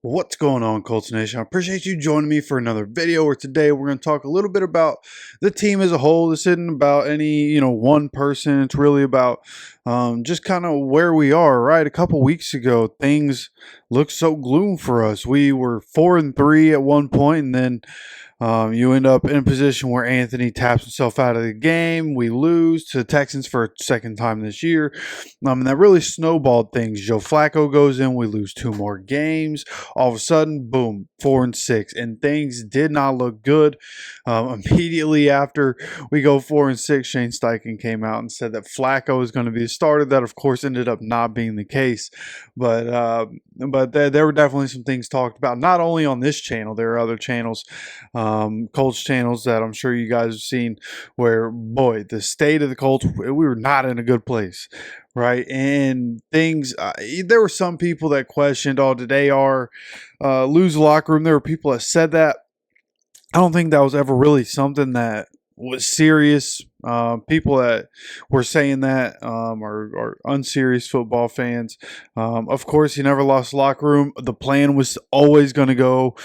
What's going on, Colts Nation? I appreciate you joining me for another video where today we're going to talk a little bit about the team as a whole. This isn't about any, one person. It's really about just kind of where we are, right? A couple weeks ago, things looked so gloom for us. We were 4-3 at one point, and then you end up in a position where Anthony taps himself out of the game. We lose to the Texans for a second time this year. And that really snowballed things. Joe Flacco goes in. We lose 2 more games. All of a sudden, boom, 4-6. And things did not look good. Immediately after we go 4-6, Shane Steichen came out and said that Flacco was going to be the starter. That, of course, ended up not being the case. But there were definitely some things talked about, not only on this channel. There are other channels, Colts channels that I'm sure you guys have seen where, boy, the state of the Colts, we were not in a good place, right? And things, there were some people that questioned, did they lose the locker room? There were people that said that. I don't think that was ever really something that was serious. People that were saying that are unserious football fans. Of course, he never lost the locker room. The plan was always going to go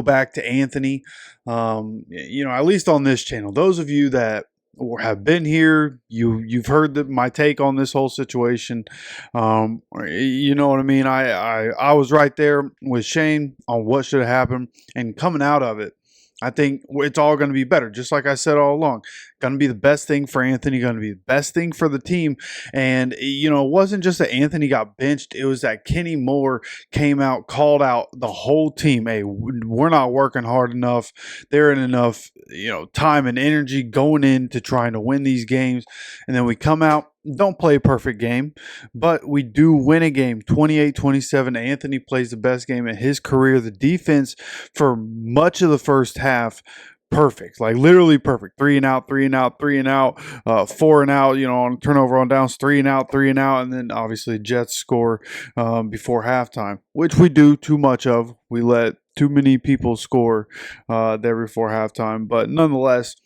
back to Anthony. At least on this channel. Those of you that have been here, you've heard my take on this whole situation. You know what I mean? I was right there with Shane on what should have happened, and coming out of it, I think it's all going to be better. Just like I said all along, going to be the best thing for Anthony, going to be the best thing for the team. And, it wasn't just that Anthony got benched. It was that Kenny Moore came out, called out the whole team. Hey, we're not working hard enough. There ain't enough, time and energy going into trying to win these games. And then we come out, don't play a perfect game, but we do win a game 28-27. Anthony plays the best game of his career. The defense for much of the first half, perfect, like literally perfect. 3 and out, 4 and out, on turnover on downs, 3 and out, and then obviously Jets score before halftime, which we do too much of. We let too many people score there before halftime, but nonetheless,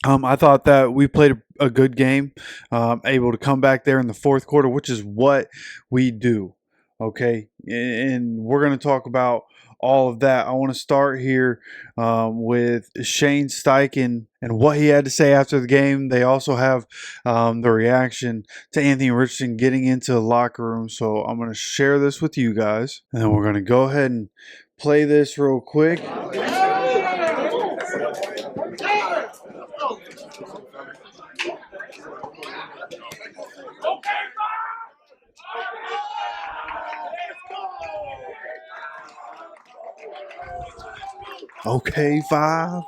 I thought that we played a good game, able to come back there in the fourth quarter, which is what we do, okay? And we're going to talk about all of that. I want to start here with Shane Steichen and what he had to say after the game. They also have the reaction to Anthony Richardson getting into the locker room. So I'm going to share this with you guys, and then we're going to go ahead and play this real quick. Okay, 5.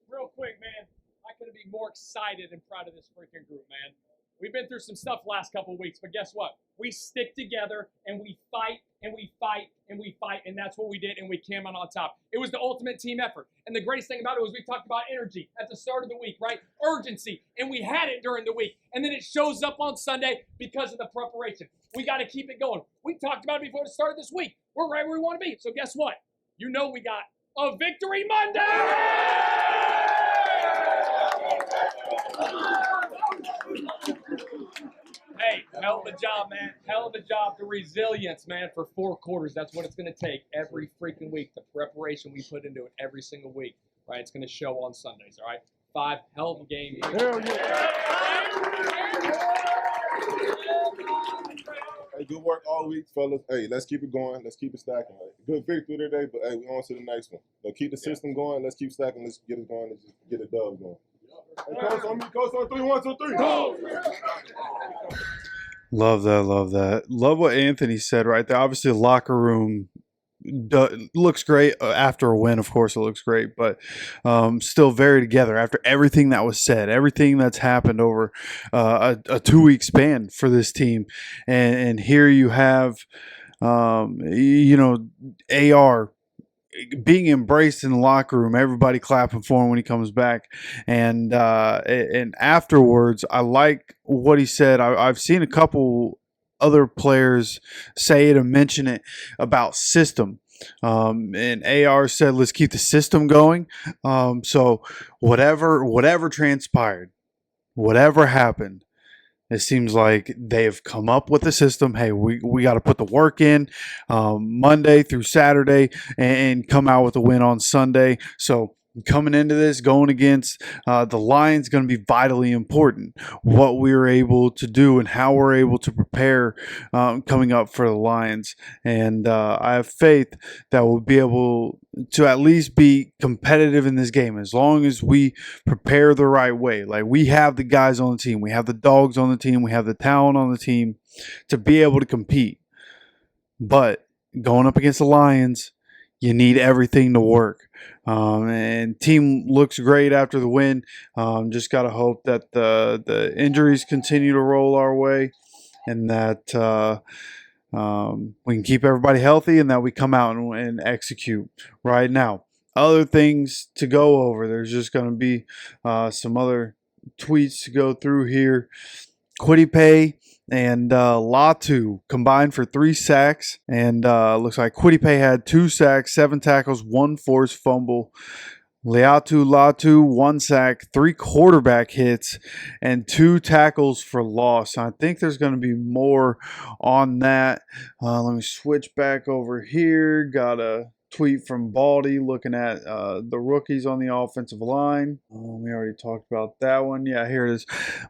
Real quick, man. I couldn't be more excited and proud of this freaking group, man. We've been through some stuff the last couple of weeks, but guess what? We stick together and we fight and we fight and we fight, and that's what we did, and we came out on top. It was the ultimate team effort. And the greatest thing about it was we talked about energy at the start of the week, right? Urgency. And we had it during the week. And then it shows up on Sunday because of the preparation. We got to keep it going. We talked about it before the start of this week. We're right where we want to be. So guess what? We got a Victory Monday! Hey, hell of a job, man. Hell of a job. The resilience, man, for 4 quarters. That's what it's going to take every freaking week. The preparation we put into it every single week, right? It's going to show on Sundays, all right? 5, hell of a game. Hell yeah. Hey, good work all week, fellas. Hey, let's keep it going. Let's keep it stacking. Right? Good victory today, but hey, we on to the next one. So keep the system going. Let's keep stacking. Let's get it going and just get a dub going. Hey, coach on me. Coach on 3. 1, 2, 3. Go! Love that. Love what Anthony said right there. Obviously, the locker room looks great after a win. Of course, it looks great, but still very together after everything that was said, everything that's happened over a 2-week span for this team. And here you have, AR being embraced in the locker room, everybody clapping for him when he comes back, and afterwards, I like what he said. I've seen a couple other players say it and mention it about system, And AR said, let's keep the system going. So whatever transpired, whatever happened, it seems like they have come up with a system. Hey, we got to put the work in Monday through Saturday and come out with a win on Sunday. So coming into this, going against the Lions, going to be vitally important. What we're able to do and how we're able to prepare coming up for the Lions. And I have faith that we'll be able to at least be competitive in this game as long as we prepare the right way. Like, we have the guys on the team, we have the dogs on the team, we have the talent on the team to be able to compete. But going up against the Lions, you need everything to work. And team looks great after the win. Just got to hope that the injuries continue to roll our way, and that we can keep everybody healthy, and that we come out and execute right now. Other things to go over. There's just going to be some other tweets to go through here. Kwity Paye and Latu combined for 3 sacks, and looks like Kwity Paye had 2 sacks, 7 tackles, 1 forced fumble. Latu, 1 sack, 3 quarterback hits, and 2 tackles for loss. I think there's going to be more on that. Let me switch back over here. Got a tweet from Baldy looking at the rookies on the offensive line. We already talked about that one. Yeah, here it is.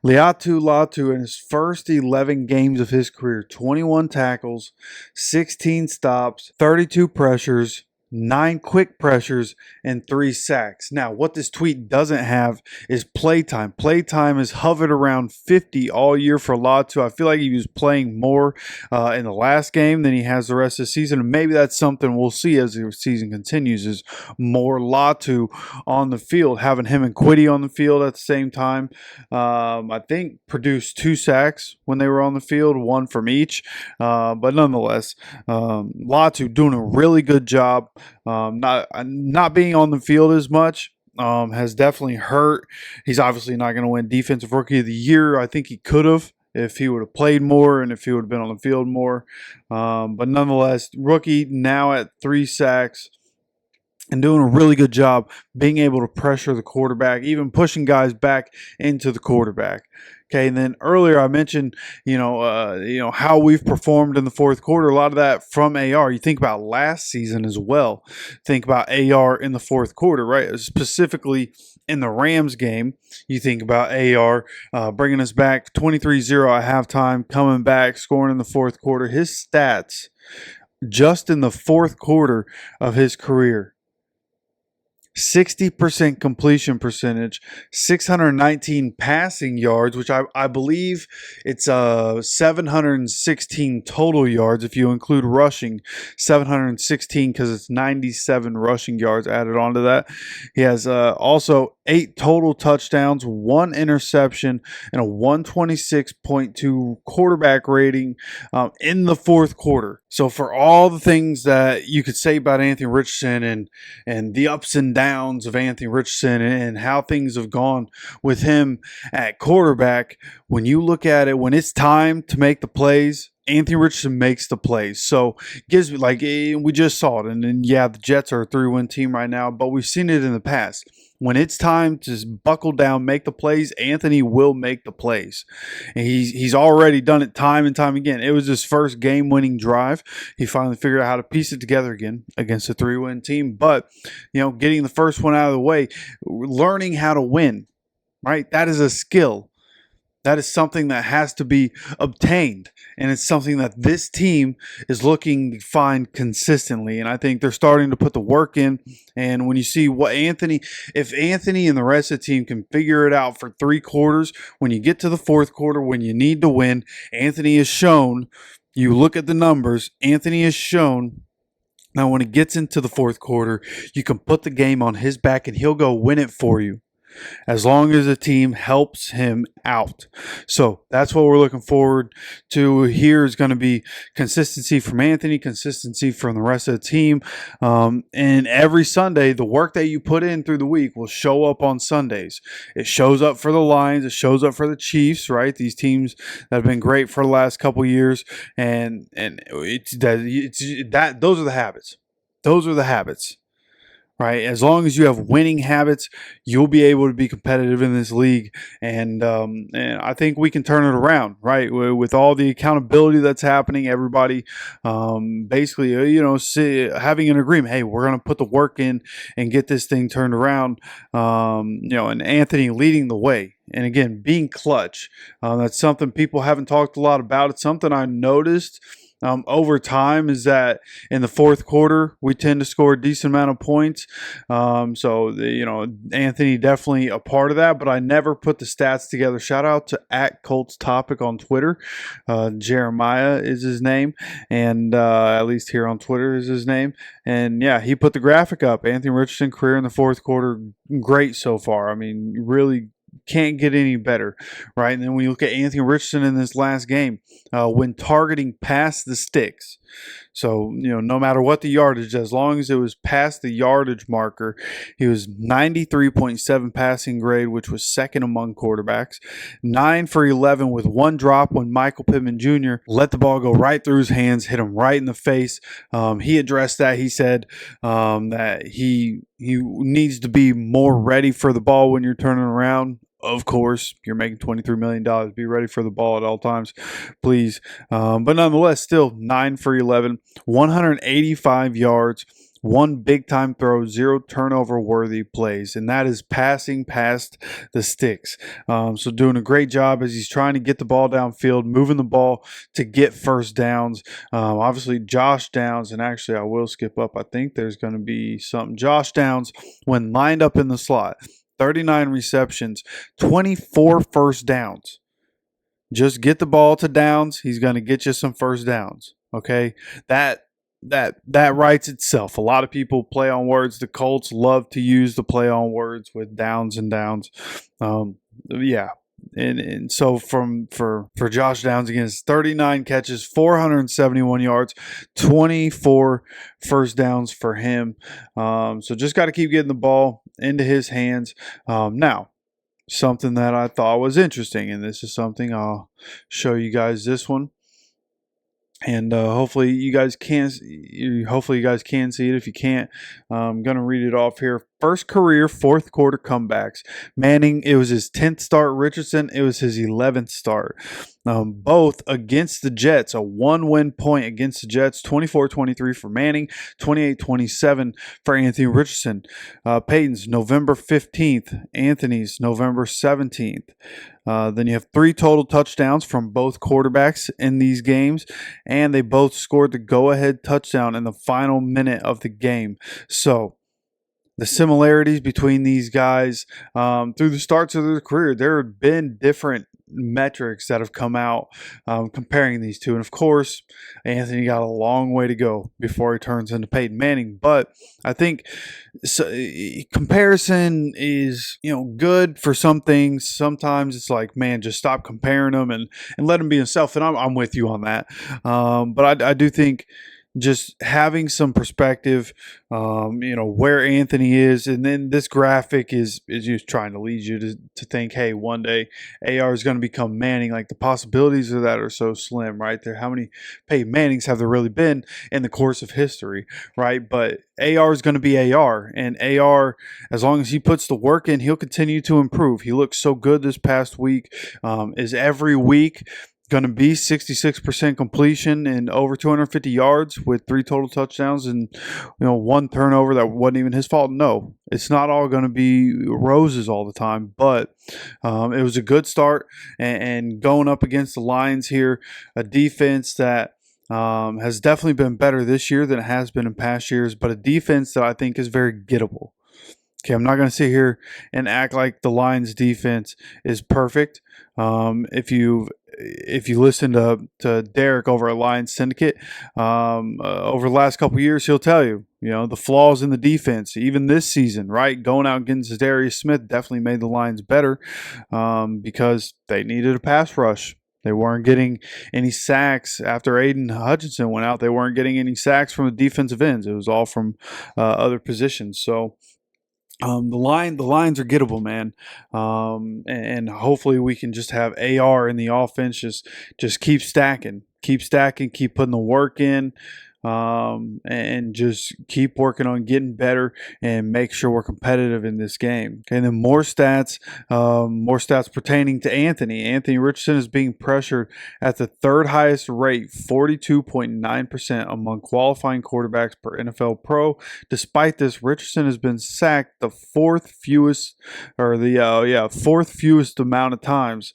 Latu in his first 11 games of his career, 21 tackles, 16 stops, 32 pressures, 9 quick pressures, and 3 sacks. Now, what this tweet doesn't have is playtime. Playtime has hovered around 50 all year for Latu. I feel like he was playing more in the last game than he has the rest of the season, and maybe that's something we'll see as the season continues, is more Latu on the field, having him and Kwity on the field at the same time. I think produced 2 sacks when they were on the field, 1 from each, but nonetheless, Latu doing a really good job. Not being on the field as much has definitely hurt. He's obviously not going to win Defensive Rookie of the Year. I think he could have if he would have played more and if he would have been on the field more. But nonetheless, rookie now at 3 sacks and doing a really good job being able to pressure the quarterback, even pushing guys back into the quarterback. Okay, and then earlier I mentioned, how we've performed in the fourth quarter. A lot of that from AR. You think about last season as well. Think about AR in the fourth quarter, right? Specifically in the Rams game, you think about AR bringing us back 23-0 at halftime, coming back, scoring in the fourth quarter. His stats just in the fourth quarter of his career: 60% completion percentage, 619 passing yards, which I believe it's 716 total yards if you include rushing. 716 because it's 97 rushing yards added onto that. He has also 8 total touchdowns, 1 interception, and a 126.2 quarterback rating in the fourth quarter. So for all the things that you could say about Anthony Richardson and the ups and downs of Anthony Richardson and how things have gone with him at quarterback, when you look at it, when it's time to make the plays, Anthony Richardson makes the plays. So gives me, like, we just saw it. And yeah, the Jets are a 3-win team right now, but we've seen it in the past. When it's time to buckle down, make the plays, Anthony will make the plays. And he's already done it time and time again. It was his first game-winning drive. He finally figured out how to piece it together again against a 3-win team. But, getting the first one out of the way, learning how to win, right? That is a skill. That is something that has to be obtained, and it's something that this team is looking to find consistently, and I think they're starting to put the work in. And when you see if Anthony and the rest of the team can figure it out for 3 quarters, when you get to the fourth quarter, when you need to win, Anthony has shown, you look at the numbers, Anthony has shown. Now, when it gets into the fourth quarter, you can put the game on his back, and he'll go win it for you, as long as the team helps him out. So that's what we're looking forward to. Here is going to be consistency from Anthony, consistency from the rest of the team. And every Sunday, the work that you put in through the week will show up on Sundays. It shows up for the Lions. It shows up for the Chiefs, right? These teams that have been great for the last couple years. And those are the habits. Those are the habits. Right, as long as you have winning habits, you'll be able to be competitive in this league, and I think we can turn it around. Right, with all the accountability that's happening, everybody basically, having an agreement. Hey, we're going to put the work in and get this thing turned around. And Anthony leading the way, and again being clutch. That's something people haven't talked a lot about. It's something I noticed. Over time, is that in the fourth quarter we tend to score a decent amount of points. Anthony definitely a part of that, but I never put the stats together. Shout out to @ColtsTopic on Twitter. Jeremiah is his name, and at least here on Twitter is his name. And yeah, he put the graphic up. Anthony Richardson career in the fourth quarter, great so far. I mean, really can't get any better, right? And then when you look at Anthony Richardson in this last game, when targeting past the sticks, so no matter what the yardage, as long as it was past the yardage marker, he was 93.7 passing grade, which was second among quarterbacks. 9 for 11 with one drop when Michael Pittman Jr. let the ball go right through his hands, hit him right in the face. He addressed that. He said that he needs to be more ready for the ball when you're turning around. Of course, you're making $23 million. Be ready for the ball at all times, please. But nonetheless, still 9 for 11, 185 yards, one big-time throw, 0 turnover-worthy plays, and that is passing past the sticks. So doing a great job as he's trying to get the ball downfield, moving the ball to get first downs. Obviously, Josh Downs, and actually I will skip up. I think there's going to be something. Josh Downs, when lined up in the slot, 39 receptions, 24 first downs. Just get the ball to Downs. He's going to get you some first downs. Okay, that writes itself. A lot of people play on words. The Colts love to use the play on words with downs and downs. Yeah. And so for Josh Downs, again, it's 39 catches, 471 yards, 24 first downs for him. So just got to keep getting the ball into his hands. Now, something that I thought was interesting, and this is something I'll show you guys this one. And hopefully you guys can see it. If you can't, I'm going to read it off here. First career fourth quarter comebacks. Manning, it was his 10th start. Richardson, it was his 11th start. Both against the Jets, a 1-win point against the Jets, 24-23 for Manning, 28-27 for Anthony Richardson. Peyton's November 15th, Anthony's November 17th. Then you have 3 total touchdowns from both quarterbacks in these games, and they both scored the go-ahead touchdown in the final minute of the game. So the similarities between these guys through the starts of their career, there have been different metrics that have come out comparing these two. And of course, Anthony got a long way to go before he turns into Peyton Manning. But I think comparison is, good for some things. Sometimes it's like, man, just stop comparing them and let him be himself. And I'm with you on that. But I do think just having some perspective, where Anthony is, and then this graphic is just trying to lead you to think, hey, one day AR is going to become Manning. Like, the possibilities of that are so slim, right? There, how many Peyton Mannings have there really been in the course of history, right? But AR is going to be AR, and AR, as long as he puts the work in, he'll continue to improve. He looked so good this past week. Is every week going to be 66% completion and over 250 yards with 3 total touchdowns and 1 turnover that wasn't even his fault? No, it's not all going to be roses all the time, but it was a good start, and going up against the Lions here, a defense that has definitely been better this year than it has been in past years, but a defense that I think is very gettable. Okay, I'm not going to sit here and act like the Lions defense is perfect. If you listen to Derek over at Lions Syndicate, over the last couple of years, he'll tell you, the flaws in the defense, even this season, right? Going out against Darius Smith definitely made the Lions better because they needed a pass rush. They weren't getting any sacks after Aiden Hutchinson went out. They weren't getting any sacks from the defensive ends. It was all from other positions. So the lines are gettable, man, and hopefully we can just have AR in the offense. Just keep stacking, keep putting the work in. and just keep working on getting better and make sure we're competitive in this game. And then more stats pertaining to Anthony. Anthony Richardson is being pressured at the third highest rate, 42.9% among qualifying quarterbacks per NFL Pro. Despite this, Richardson has been sacked the fourth fewest amount of times.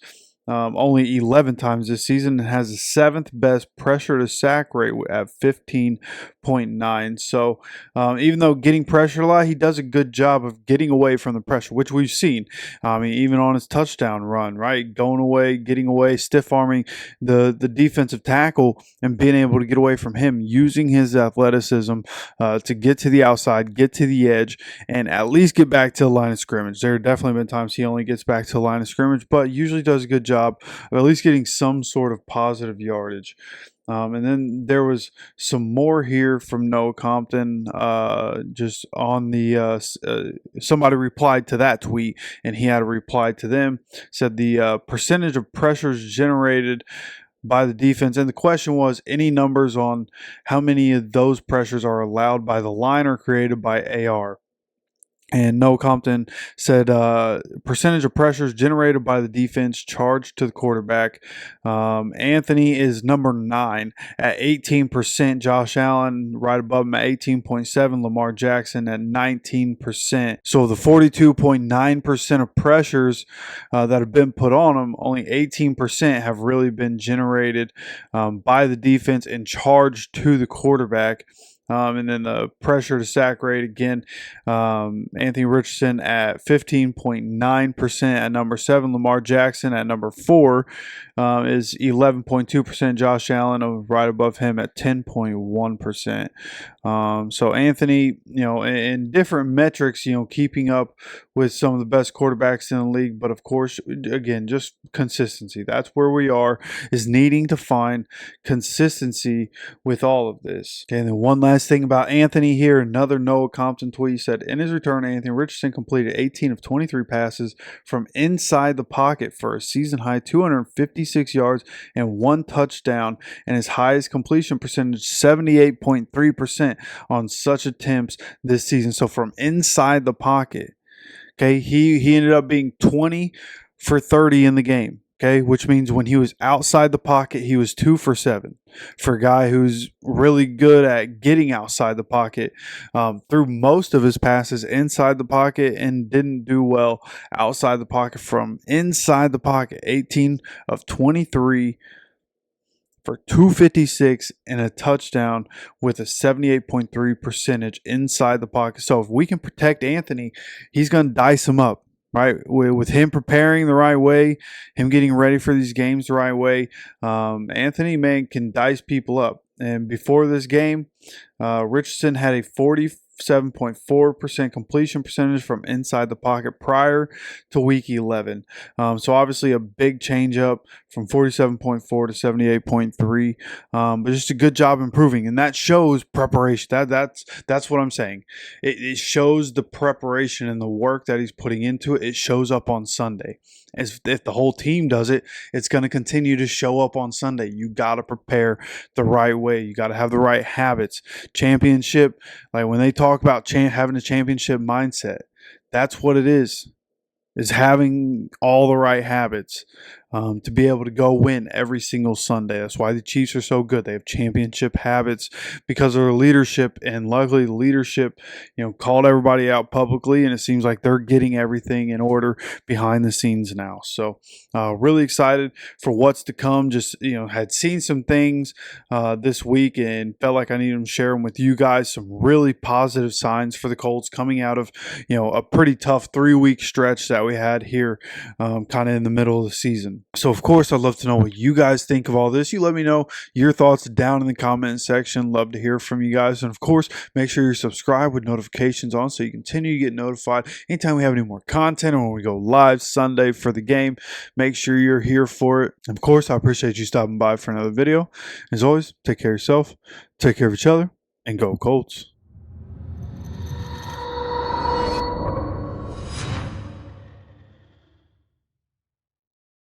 Only 11 times this season, and has the seventh best pressure to sack rate at 15.9. So even though getting pressured a lot, he does a good job of getting away from the pressure, which we've seen. Even on his touchdown run, right? Going away, getting away, stiff arming the defensive tackle and being able to get away from him, using his athleticism to get to the outside, get to the edge, and at least get back to the line of scrimmage. There have definitely been times he only gets back to the line of scrimmage, but usually does a good job of at least getting some sort of positive yardage. And then there was some more here from Noah Compton, just on the somebody replied to that tweet, and he had a reply to them, said the percentage of pressures generated by the defense, and the question was any numbers on how many of those pressures are allowed by the line or created by AR. And Noah Compton said percentage of pressures generated by the defense charged to the quarterback. Anthony is number 9 at 18%. Josh Allen right above him at 18.7%. Lamar Jackson at 19%. So the 42.9% of pressures that have been put on him, only 18% have really been generated by the defense and charged to the quarterback. And then the pressure to sack rate again, Anthony Richardson at 15.9% at number 7. Lamar Jackson at number 4 is 11.2%. Josh Allen right above him at 10.1%. So Anthony, in different metrics, keeping up with some of the best quarterbacks in the league. But of course, again, just consistency. That's where we are, is needing to find consistency with all of this. Okay, and then one last thing about Anthony here, another Noah Compton tweet said, in his return, Anthony Richardson completed 18 of 23 passes from inside the pocket for a season high 256 yards and 1 touchdown, and his highest completion percentage 78.3% on such attempts this season. So from inside the pocket, okay, he ended up being 20 for 30 in the game. Okay, which means when he was outside the pocket, he was 2 for 7. For a guy who's really good at getting outside the pocket, threw most of his passes inside the pocket and didn't do well outside the pocket. From inside the pocket, 18 of 23 for 256 and a touchdown with a 78.3 percentage inside the pocket. So if we can protect Anthony, he's going to dice him up. Right, with him preparing the right way, him getting ready for these games the right way, Anthony, man, can dice people up. And before this game, Richardson had a 47.4% completion percentage from inside the pocket prior to week 11. So obviously a big change up from 47.4 to 78.3. But just a good job improving, and that shows preparation. That's what I'm saying. It shows the preparation and the work that he's putting into it. It shows up on Sunday. If the whole team does it, it's going to continue to show up on Sunday. You got to prepare the right way. You got to have the right habits. Championship, like when they talk about having a championship mindset, that's what it is having all the right habits to be able to go win every single Sunday. That's why the Chiefs are so good. They have championship habits because of their leadership, and luckily the leadership, called everybody out publicly, and it seems like they're getting everything in order behind the scenes now. So really excited for what's to come. Just, had seen some things this week and felt like I needed to share them with you guys. Some really positive signs for the Colts coming out of, a pretty tough 3-week stretch that we had here kind of in the middle of the season. So, of course, I'd love to know what you guys think of all this. You let me know your thoughts down in the comment section. Love to hear from you guys. And, of course, make sure you're subscribed with notifications on so you continue to get notified anytime we have any more content or when we go live Sunday for the game. Make sure you're here for it. And, of course, I appreciate you stopping by for another video. As always, take care of yourself, take care of each other, and go Colts.